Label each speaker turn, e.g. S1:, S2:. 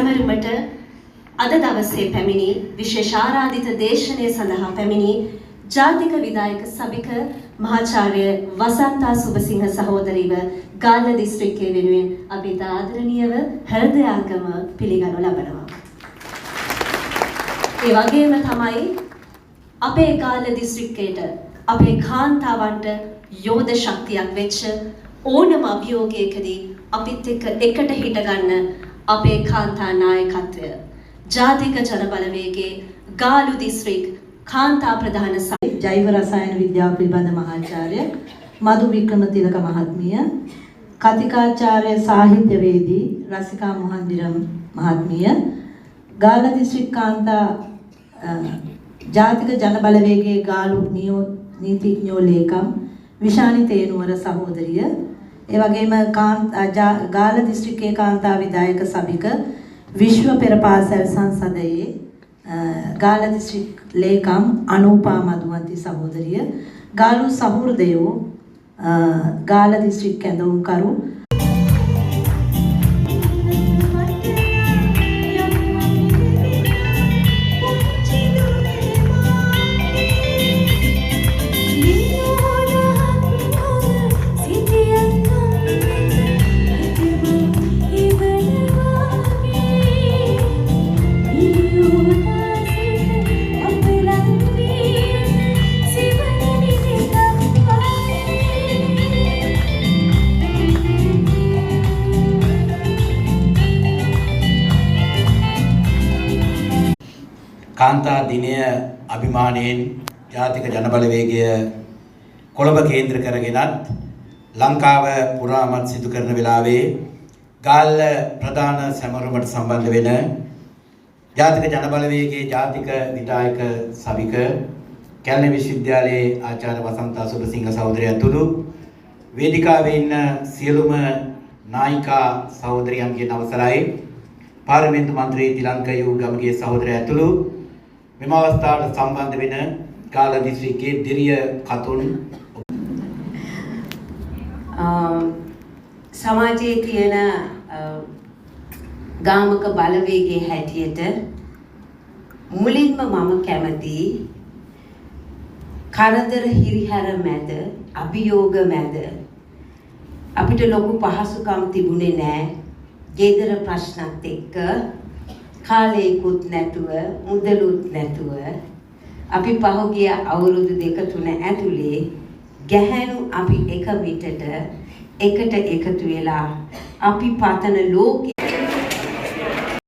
S1: සැමරුමට අද දවසේ පැමිණි විශේෂ ආරාධිත දේශනය සඳහා පැමිණි ජාතික විධායක සභික මහාචාර්ය වසන්තා සුබසිංහ සහෝදරීව ගාල්ල දිස්ත්‍රික්කයේ වෙනුවෙන් අපි ආදරණීයව හෘදයාංගම පිළිගනු ලබනවා. ඒ වගේම තමයි අපේ ගාල්ල දිස්ත්‍රික්කයට අපේ කාන්තාවන්ට යෝධ ශක්තියක් වෙච්ච ඕනම අභියෝගයකදී අපිත් එක්ක එකට හිට ගන්න අපේ කාන්තා නායකත්වය ජාතික ජන බලවේගයේ ගාලු දිස්ත්‍රික් කාන්තා ප්‍රධාන
S2: ජෛව රසායන විද්‍යාව පිළිබඳ මහාචාර්ය මధు වික්‍රමතිලක මහත්මිය, කතිකාචාර්ය සාහිත්‍යවේදී රසිකා මොහන්දිරම් මහත්මිය, ගාල්ල දිස්ත්‍රික් කාන්තා ජාතික ජන බලවේගයේ ගාලු නීතිඥ ලේකම් විශානි තේනුවර සහෝදරිය, ඒ වගේම ගාල්ල දිස්ත්‍රික්කයේ කාන්තා විධායක සභික විශ්ව පෙර පාසල් සංසදයේ ගාල්ල දිස්ත්‍රික් ලේකම් අනූපා මදුවන්ති සහෝදරිය, ගාලු සහෘදයෝ ගාල්ල දිස්ත්‍රික් කැඳවුම්කරු
S3: කාන්තා දිනය අභිමානයෙන් ජාතික ජන බලවේගය කොළඹ කේන්ද්‍ර කරගෙනත් ලංකාව පුරාමත් සිදු කරන වෙලාවේ ගාල්ල ප්‍රධාන සැමරුමට සම්බන්ධ වෙන ජාතික ජන බලවේගයේ ජාතික විධායක සභික කැලණි විශ්වවිද්‍යාලයේ ආචාර්ය වසන්තා සුබසිංහ සහෝදරිය ඇතුළු වේදිකාවේ ඉන්න සියලුම නායිකා සහෝදරියන්ගේ අවසරයි පාර්ලිමේන්තු මන්ත්‍රී තිලංක යූ ගමගේ සහෝදරය ඇතුළු මෙම අවස්ථාවට සම්බන්ධ වෙන ගාල්ල දිස්ත්‍රික්කයේ දිරිය කතුන්
S4: සමාජයේ තියෙන ගාමක බලවේගයේ හැටියට මුලින්ම මම කැමති කරදර හිරිහැර මැද අභියෝග මැද අපිට ලොකු පහසුකම් තිබුණේ නැහැ. ගෙදර ප්‍රශ්නත් එක්ක කාලයකුත් නැතුව මුදලුත් නැතුව අපි පහුගිය අවුරුදු 2-3 ඇතුලේ ගැහැණු අපි එක විටට එකට එකතු වෙලා අපි පතන ලෝකෙ